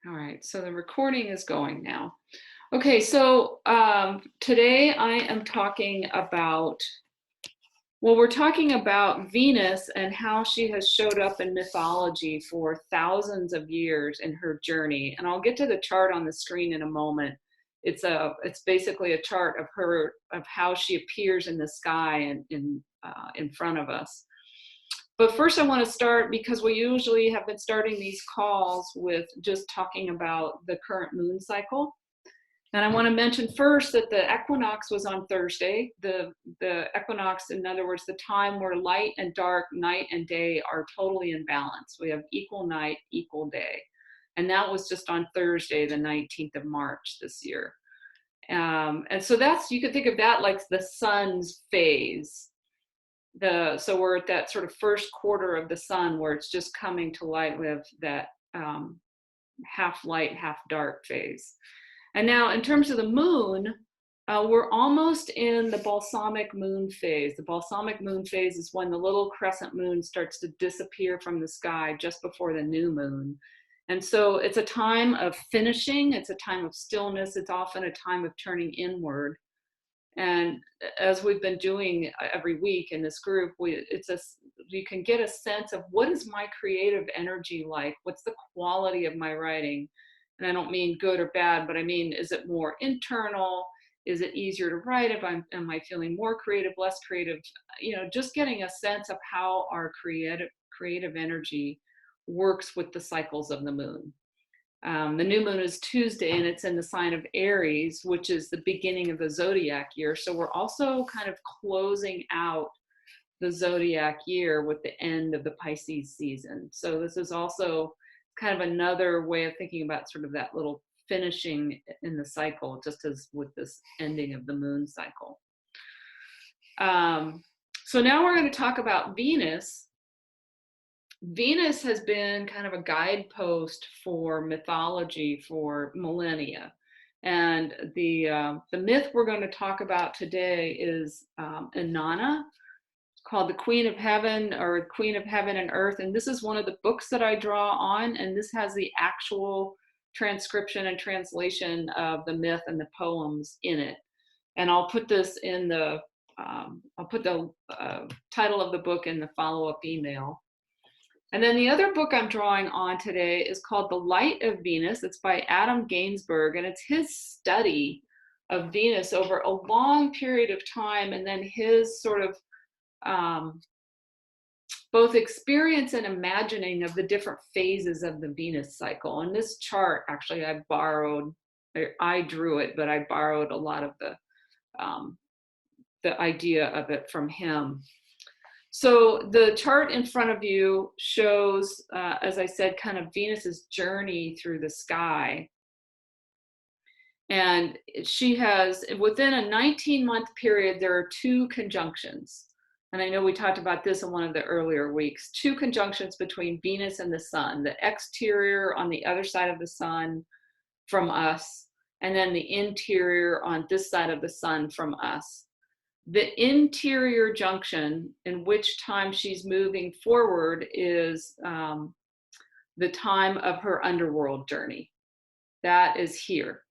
All right, so the recording is going now. Okay, so today I am talking about, well, we're talking about Venus and how she has showed up in mythology for thousands of years in her journey. And I'll get to the chart on the screen in a moment. It's basically a chart of her, of how she appears in the sky and in front of us. But first, I want to start, because we usually have been starting these calls with just talking about the current moon cycle. And I want to mention first that the equinox was on Thursday. The equinox, in other words, the time where light and dark, night and day are totally in balance. We have equal night, equal day. And that was just on Thursday, the 19th of March this year. And so that's, you can think of that like the sun's phase. So we're at that sort of first quarter of the sun where it's just coming to light with that half light, half dark phase. And now in terms of the moon, we're almost in the balsamic moon phase. The balsamic moon phase is when the little crescent moon starts to disappear from the sky just before the new moon. And so it's a time of finishing, it's a time of stillness, it's often a time of turning inward. And as we've been doing every week in this group, you can get a sense of what is my creative energy like? What's the quality of my writing? And I don't mean good or bad, but I mean, is it more internal? Is it easier to write? Am I feeling more creative, less creative? You know, just getting a sense of how our creative energy works with the cycles of the moon. The new moon is Tuesday, and it's in the sign of Aries, which is the beginning of the zodiac year. So we're also kind of closing out the zodiac year with the end of the Pisces season. So this is also kind of another way of thinking about sort of that little finishing in the cycle, just as with this ending of the moon cycle. So now we're going to talk about Venus. Venus has been kind of a guidepost for mythology for millennia. And the myth we're going to talk about today is Inanna, called the Queen of Heaven, or Queen of Heaven and Earth. And this is one of the books that I draw on, and this has the actual transcription and translation of the myth and the poems in it. And I'll put this in the, I'll put the title of the book in the follow-up email. And then the other book I'm drawing on today is called The Light of Venus. It's by Adam Gainsbourg, and it's his study of Venus over a long period of time, and then his sort of both experience and imagining of the different phases of the Venus cycle. And this chart, actually, I drew it, but I borrowed a lot of the idea of it from him. So the chart in front of you shows, as I said, kind of Venus's journey through the sky. And she has, within a 19-month period, there are 2 conjunctions. And I know we talked about this in one of the earlier weeks, 2 conjunctions between Venus and the sun, the exterior on the other side of the sun from us, and then the interior on this side of the sun from us. The interior junction, in which time she's moving forward, is the time of her underworld journey. That is here.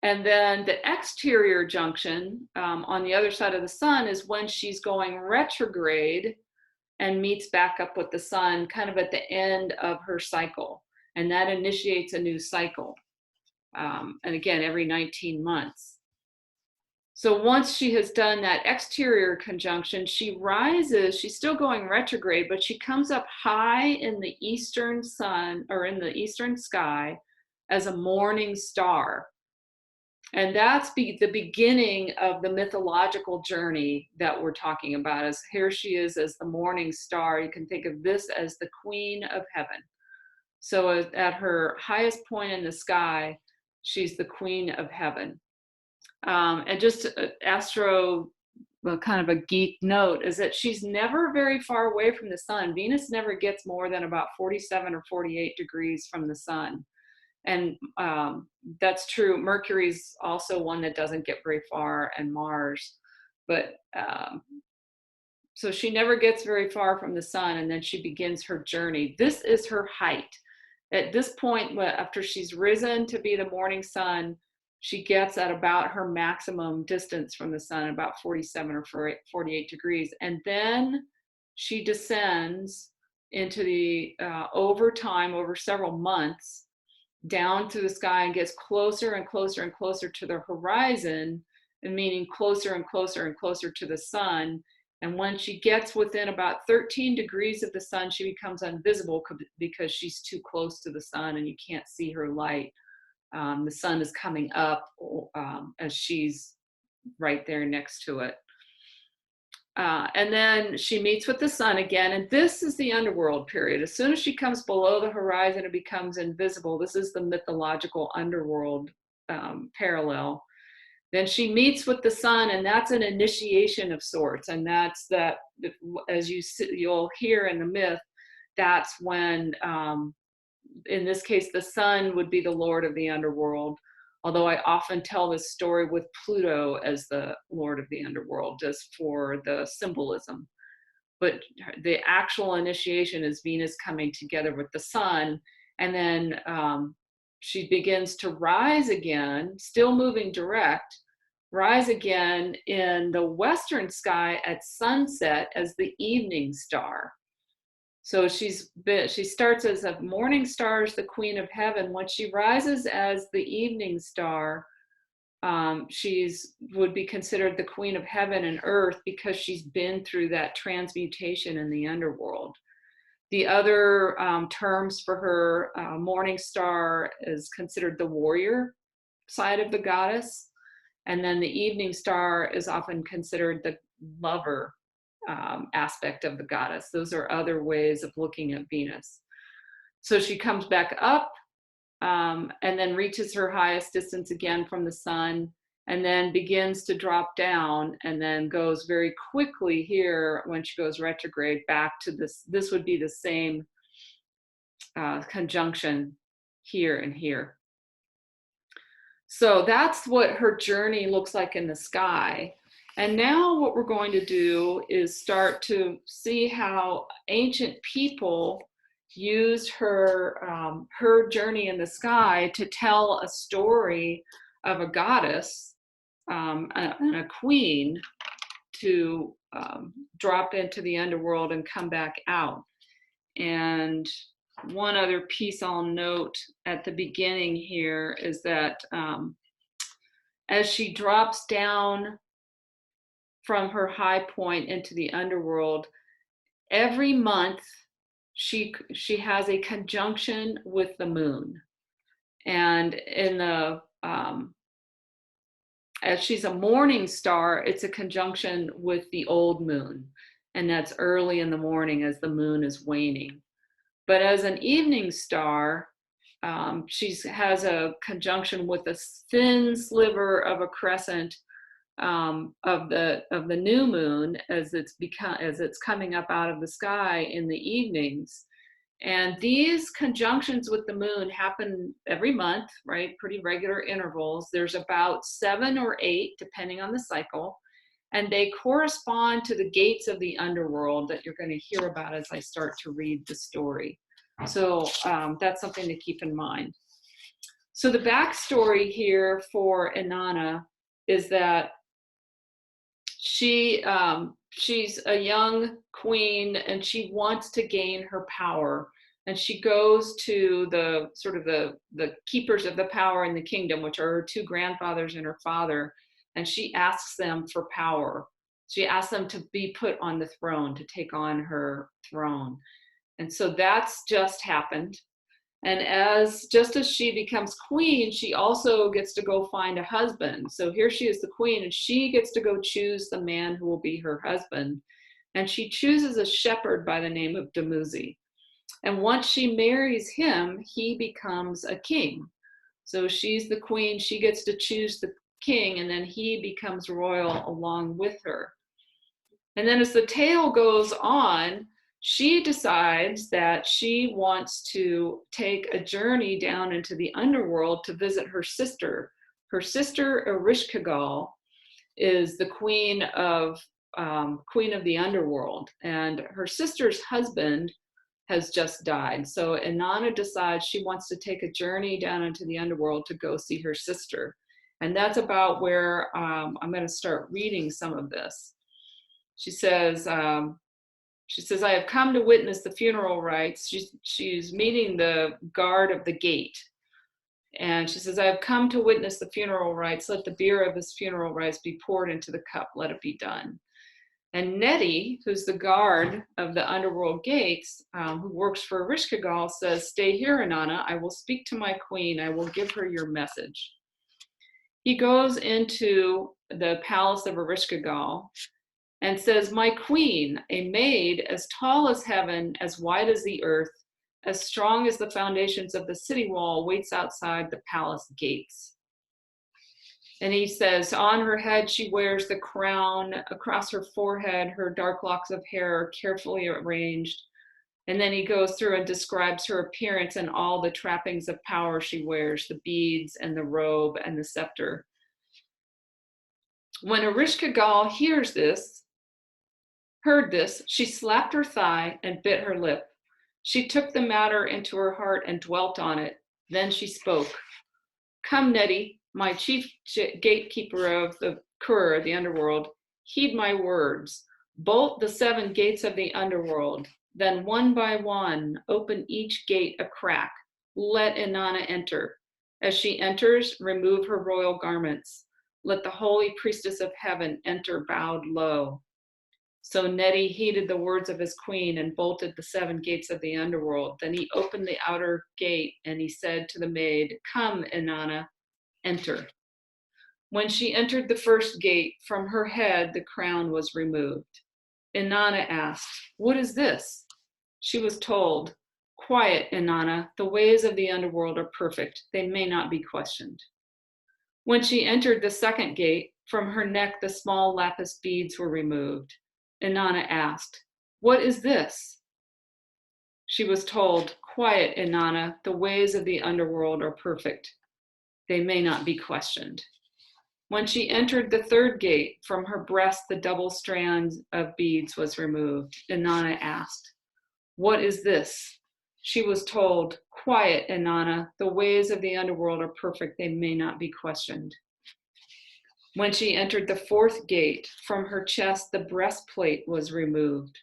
And then the exterior junction on the other side of the sun is when she's going retrograde and meets back up with the sun kind of at the end of her cycle. And that initiates a new cycle. And again, every 19 months. So once she has done that exterior conjunction, she rises, she's still going retrograde, but she comes up high in the eastern sun, or in the eastern sky, as a morning star. And that's the beginning of the mythological journey that we're talking about. As here she is as the morning star. You can think of this as the Queen of Heaven. So at her highest point in the sky, she's the Queen of Heaven. And just kind of a geek note is that she's never very far away from the sun. Venus never gets more than about 47 or 48 degrees from the sun. And that's true. Mercury's also one that doesn't get very far, and Mars. But so she never gets very far from the sun, and then she begins her journey. This is her height. At this point, after she's risen to be the morning sun, she gets at about her maximum distance from the sun, about 47 or 48 degrees. And then she descends into the, over time, over several months, down through the sky and gets closer and closer and closer to the horizon, and meaning closer and closer and closer to the sun. And when she gets within about 13 degrees of the sun, she becomes invisible because she's too close to the sun and you can't see her light. The sun is coming up as she's right there next to it. And then she meets with the sun again, and this is the underworld period. As soon as she comes below the horizon and becomes invisible, this is the mythological underworld parallel. Then she meets with the sun, and that's an initiation of sorts. And that's that, as you'll hear in the myth, that's when, in this case, the sun would be the lord of the underworld. Although I often tell this story with Pluto as the lord of the underworld, just for the symbolism. But the actual initiation is Venus coming together with the sun, and then she begins to rise again, still moving direct, rise again in the western sky at sunset as the evening star. So she starts as a morning star, as the queen of heaven. When she rises as the evening star, she's would be considered the queen of heaven and earth because she's been through that transmutation in the underworld. The other terms for her, morning star is considered the warrior side of the goddess. And then the evening star is often considered the lover aspect of the goddess. Those are other ways of looking at Venus. So she comes back up and then reaches her highest distance again from the sun, and then begins to drop down, and then goes very quickly here when she goes retrograde back to this. This would be the same conjunction here and here. So that's what her journey looks like in the sky. And now what we're going to do is start to see how ancient people used her journey in the sky to tell a story of a goddess and a queen to drop into the underworld and come back out. And one other piece I'll note at the beginning here is that as she drops down from her high point into the underworld, every month she has a conjunction with the moon. And in the as she's a morning star, it's a conjunction with the old moon, and that's early in the morning as the moon is waning. But as an evening star, she has a conjunction with a thin sliver of a crescent of the new moon as it's coming up out of the sky in the evenings. And these conjunctions with the moon happen every month, right? Pretty regular intervals. There's about 7 or 8, depending on the cycle. And they correspond to the gates of the underworld that you're going to hear about as I start to read the story. So that's something to keep in mind. So the backstory here for Inanna is that she's a young queen and she wants to gain her power. And she goes to the sort of the keepers of the power in the kingdom, which are her 2 grandfathers and her father. And she asks them for power. She asks them to be put on the throne, to take on her throne. And so that's just happened. And just as she becomes queen, she also gets to go find a husband. So here she is the queen, and she gets to go choose the man who will be her husband. And she chooses a shepherd by the name of Dumuzi. And once she marries him, he becomes a king. So she's the queen, she gets to choose the king, and then he becomes royal along with her. And then as the tale goes on, she decides that she wants to take a journey down into the underworld to visit her sister. Her sister, Erishkigal, is the queen of the underworld. And her sister's husband has just died. So Inanna decides she wants to take a journey down into the underworld to go see her sister. And that's about where I'm going to start reading some of this. She says, I have come to witness the funeral rites. She's meeting the guard of the gate. And she says, I have come to witness the funeral rites. Let the beer of his funeral rites be poured into the cup. Let it be done. And Nettie, who's the guard of the underworld gates, who works for Ereshkigal, says, stay here, Inanna. I will speak to my queen. I will give her your message. He goes into the palace of Ereshkigal and says, my queen, a maid as tall as heaven, as wide as the earth, as strong as the foundations of the city wall, waits outside the palace gates. And he says, on her head she wears the crown, across her forehead her dark locks of hair are carefully arranged. And then he goes through and describes her appearance and all the trappings of power she wears, the beads and the robe and the scepter. When Ereshkigal heard this, she slapped her thigh and bit her lip. She took the matter into her heart and dwelt on it. Then she spoke. Come, Nettie, my chief gatekeeper of the Kur, the underworld, heed my words. Bolt the 7 gates of the underworld. Then one by one, open each gate a crack. Let Inanna enter. As she enters, remove her royal garments. Let the holy priestess of heaven enter bowed low. So Nettie heeded the words of his queen and bolted the 7 gates of the underworld. Then he opened the outer gate and he said to the maid, come, Inanna, enter. When she entered the first gate, from her head the crown was removed. Inanna asked, what is this? She was told, quiet, Inanna, the ways of the underworld are perfect. They may not be questioned. When she entered the second gate, from her neck the small lapis beads were removed. Inanna asked, what is this? She was told, quiet, Inanna, the ways of the underworld are perfect. They may not be questioned. When she entered the third gate, from her breast the double strand of beads was removed. Inanna asked, what is this? She was told, quiet, Inanna, the ways of the underworld are perfect. They may not be questioned. When she entered the fourth gate, from her chest the breastplate was removed.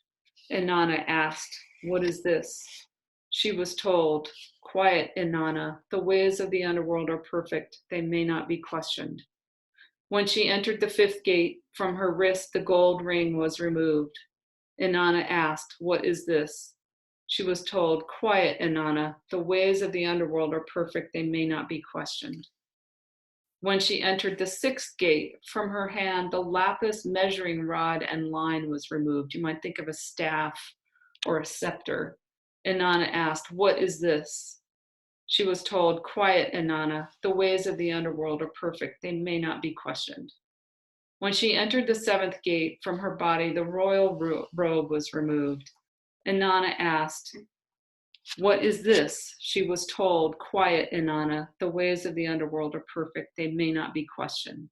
Inanna asked, what is this? She was told, quiet, Inanna, the ways of the underworld are perfect. They may not be questioned. When she entered the fifth gate, from her wrist the gold ring was removed. Inanna asked, what is this? She was told, quiet, Inanna, the ways of the underworld are perfect. They may not be questioned. When she entered the sixth gate, from her hand the lapis measuring rod and line was removed. You might think of a staff or a scepter. Inanna asked, what is this? She was told, quiet, Inanna, the ways of the underworld are perfect. They may not be questioned. When she entered the seventh gate, from her body the royal robe was removed. Inanna asked, what is this? She was told, quiet, Inanna, the ways of the underworld are perfect. They may not be questioned.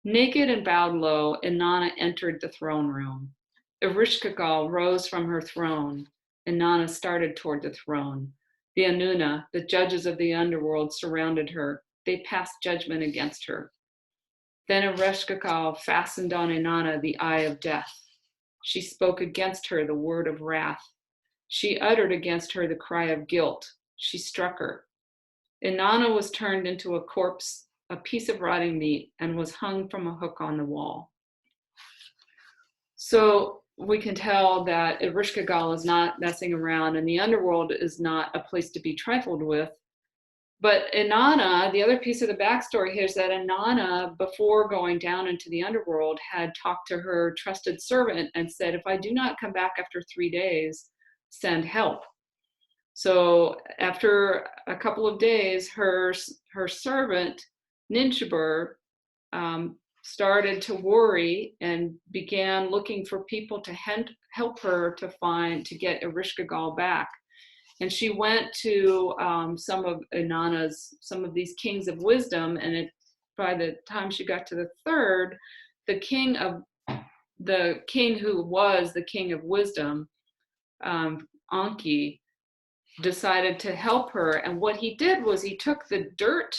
Naked and bowed low, Inanna entered the throne room. Ereshkigal rose from her throne. Inanna started toward the throne. The Anuna, the judges of the underworld, surrounded her. They passed judgment against her. Then Ereshkigal fastened on Inanna the eye of death. She spoke against her the word of wrath. She uttered against her the cry of guilt. She struck her. Inanna was turned into a corpse, a piece of rotting meat, and was hung from a hook on the wall. So we can tell that Ereshkigal is not messing around, and the underworld is not a place to be trifled with. But Inanna, the other piece of the backstory here is that Inanna, before going down into the underworld, had talked to her trusted servant and said, if I do not come back after 3 days, send help. So after a couple of days, her servant, Ninshbur, started to worry and began looking for people to help her to get Ereshkigal back. And she went to some of these kings of wisdom, and by the time she got to the third, the king who was the king of wisdom, Anki, decided to help her. And what he did was he took the dirt,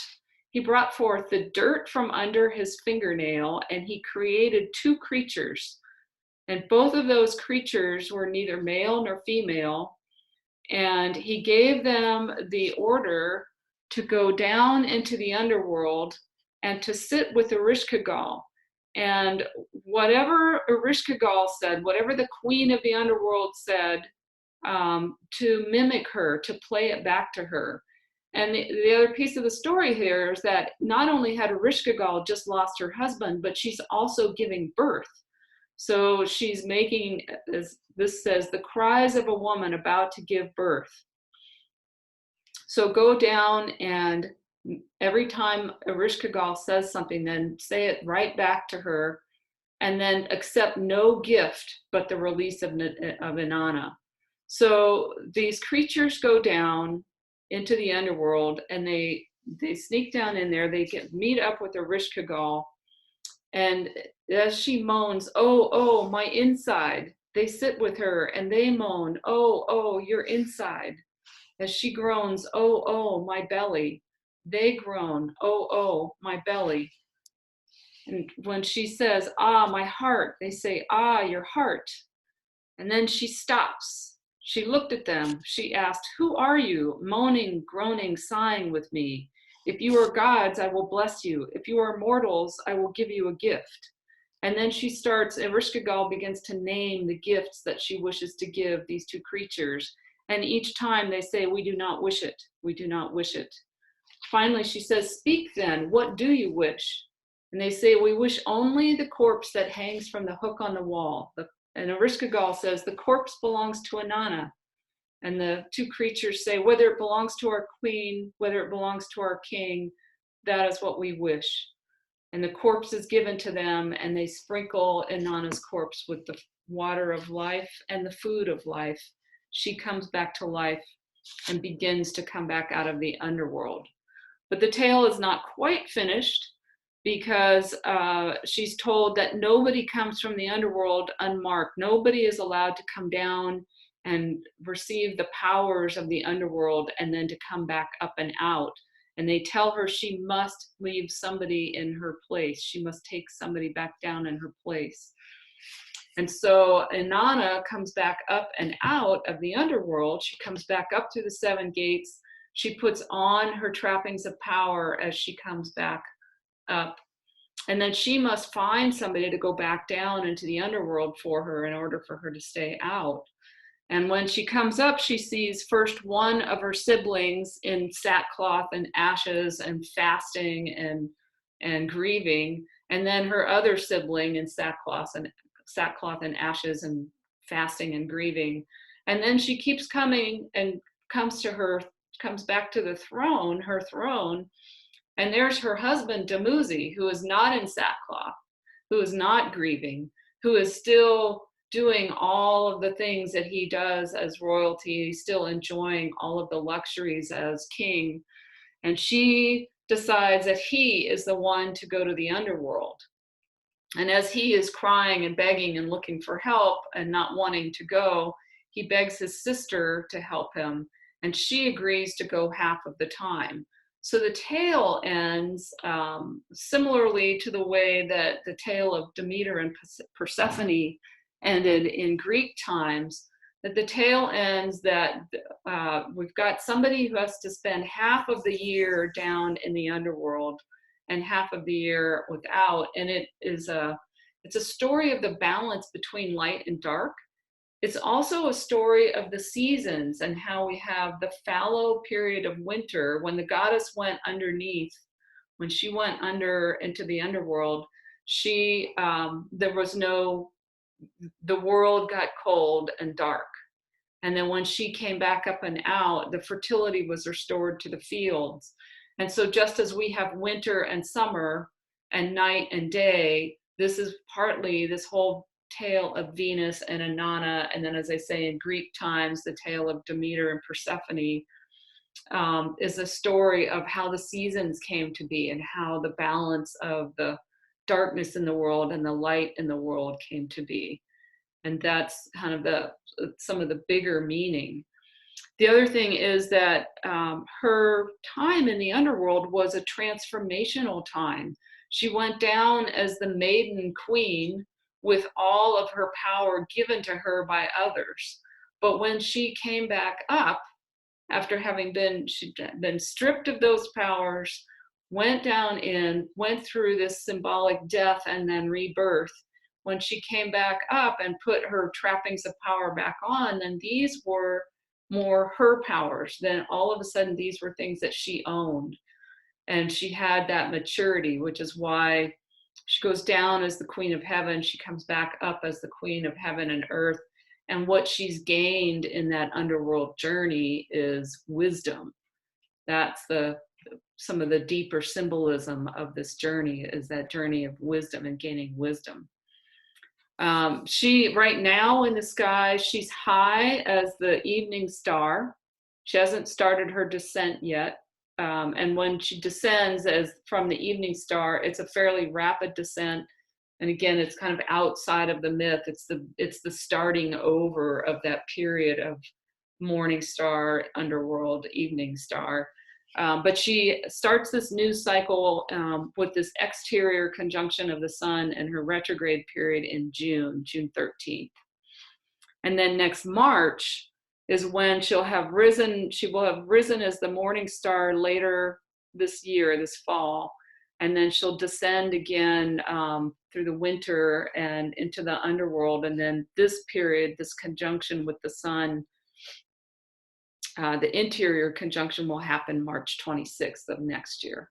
he brought forth the dirt from under his fingernail, and he created two creatures. And both of those creatures were neither male nor female. And he gave them the order to go down into the underworld and to sit with Erishkigal. And whatever Erishkigal said, whatever the queen of the underworld said, to mimic her, to play it back to her. And the other piece of the story here is that not only had Erishkigal just lost her husband, but she's also giving birth. So she's making, as this says, the cries of a woman about to give birth. So go down, and every time Erishkigal says something, then say it right back to her, and then accept no gift but the release of Inanna. So these creatures go down into the underworld, and they sneak down in there. They meet up with Erishkigal, and as she moans, "Oh, oh, my inside," they sit with her and they moan, "Oh, oh, your inside." As she groans, "Oh, oh, my belly," they groan, "Oh, oh, my belly." And when she says, "Ah, my heart," they say, "Ah, your heart." And then she stops. She looked at them. She asked, "Who are you, moaning, groaning, sighing with me? If you are gods, I will bless you. If you are mortals, I will give you a gift." And then she starts, Erishkigal begins to name the gifts that she wishes to give these two creatures. And each time they say, "We do not wish it. We do not wish it." Finally, she says, "Speak then, what do you wish?" And they say, "We wish only the corpse that hangs from the hook on the wall." And Erishkigal says, "The corpse belongs to Inanna." And the two creatures say, "Whether it belongs to our queen, whether it belongs to our king, that is what we wish." And the corpse is given to them, and they sprinkle Inanna's corpse with the water of life and the food of life. She comes back to life and begins to come back out of the underworld. But the tale is not quite finished, because she's told that nobody comes from the underworld unmarked. Nobody is allowed to come down and receive the powers of the underworld and then to come back up and out. And they tell her she must leave somebody in her place. She must take somebody back down in her place. And so Inanna comes back up and out of the underworld. She comes back up through the seven gates. She puts on her trappings of power as she comes back up. And then she must find somebody to go back down into the underworld for her in order for her to stay out. And when she comes up, she sees first one of her siblings in sackcloth and ashes and fasting and grieving, and then her other sibling in sackcloth and ashes and fasting and grieving. And then she keeps coming and comes back to the throne, her throne, and there's her husband, Dumuzi, who is not in sackcloth, who is not grieving, who is still doing all of the things that he does as royalty, still enjoying all of the luxuries as king. And she decides that he is the one to go to the underworld. And as he is crying and begging and looking for help and not wanting to go, he begs his sister to help him, and she agrees to go half of the time. So the tale ends similarly to the way that the tale of Demeter and Persephone ended in Greek times, that the tale ends that we've got somebody who has to spend half of the year down in the underworld and half of the year without. And it's a story of the balance between light and dark. It's also a story of the seasons and how we have the fallow period of winter when the goddess went underneath, when she went under into the underworld. The world got cold and dark. And then when she came back up and out, the fertility was restored to the fields. And so just as we have winter and summer and night and day, this is partly this whole tale of Venus and Inanna, and then, as I say, in Greek times, the tale of Demeter and Persephone is a story of how the seasons came to be and how the balance of the darkness in the world and the light in the world came to be. And that's kind of some of the bigger meaning. The other thing is that her time in the underworld was a transformational time. She went down as the maiden queen with all of her power given to her by others. But when she came back up, after having she'd been stripped of those powers, went down went through this symbolic death and then rebirth. When she came back up and put her trappings of power back on, then these were more her powers. Then all of a sudden, these were things that she owned. And she had that maturity, which is why she goes down as the queen of heaven. She comes back up as the queen of heaven and earth. And what she's gained in that underworld journey is wisdom. That's some of the deeper symbolism of this journey, is that journey of wisdom and gaining wisdom. She, right now in the sky, she's high as the evening star. She hasn't started her descent yet. And when she descends as from the evening star, it's a fairly rapid descent. And again, it's kind of outside of the myth. It's the starting over of that period of morning star, underworld, evening star. But she starts this new cycle with this exterior conjunction of the sun and her retrograde period in June 13th. And then next March is when she will have risen as the morning star later this year, this fall. And then she'll descend again through the winter and into the underworld. And then this period, this conjunction with the sun, the interior conjunction will happen March 26th of next year.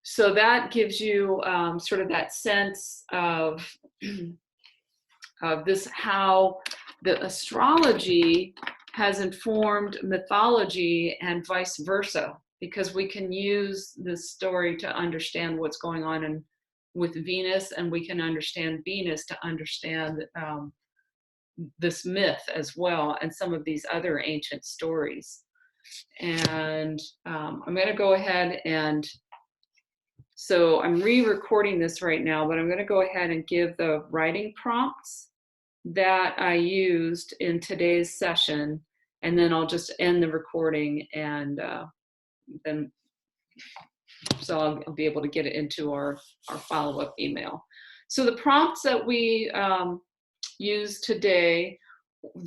So that gives you sort of that sense of this, how the astrology has informed mythology and vice versa, because we can use this story to understand what's going on with Venus, and we can understand Venus to understand this myth as well, and some of these other ancient stories. And I'm going to go ahead and, so I'm re-recording this right now, but I'm going to go ahead and give the writing prompts that I used in today's session, and then I'll just end the recording, and then so I'll be able to get it into our follow-up email. So the prompts that we used today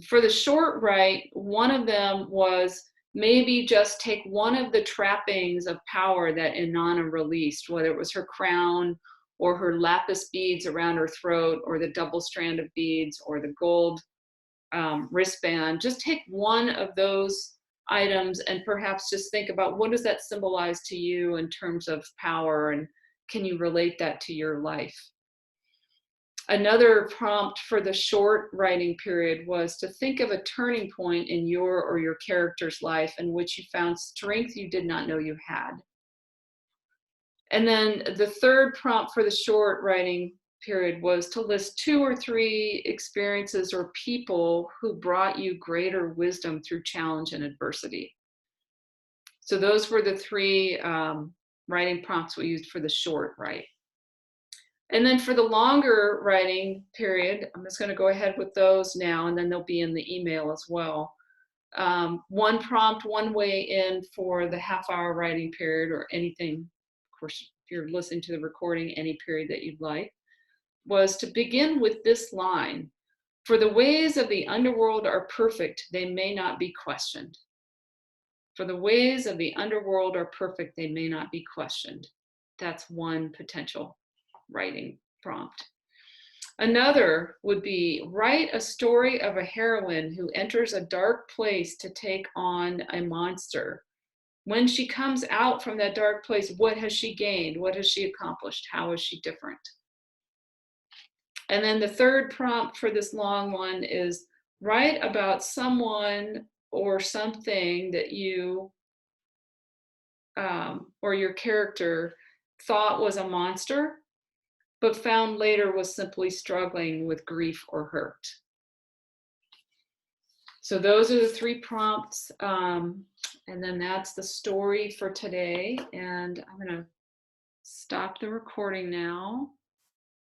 for the short write, one of them was maybe just take one of the trappings of power that Inanna released, whether it was her crown or her lapis beads around her throat, or the double strand of beads, or the gold wristband. Just take one of those items and perhaps just think about, what does that symbolize to you in terms of power, and can you relate that to your life? Another prompt for the short writing period was to think of a turning point in your or your character's life in which you found strength you did not know you had. And then the third prompt for the short writing period was to list 2 or 3 experiences or people who brought you greater wisdom through challenge and adversity. So those were the 3 writing prompts we used for the short write. And then for the longer writing period, I'm just going to go ahead with those now, and then they'll be in the email as well. One prompt, one way in for the half-hour writing period, or anything, of course, if you're listening to the recording, any period that you'd like, was to begin with this line: "For the ways of the underworld are perfect, they may not be questioned." For the ways of the underworld are perfect, they may not be questioned. That's one potential writing prompt. Another would be, write a story of a heroine who enters a dark place to take on a monster. When she comes out from that dark place, what has she gained? What has she accomplished? How is she different? And then the third prompt for this long one is, write about someone or something that you or your character thought was a monster, but found later was simply struggling with grief or hurt. So those are the 3 prompts. And then that's the story for today. And I'm going to stop the recording now.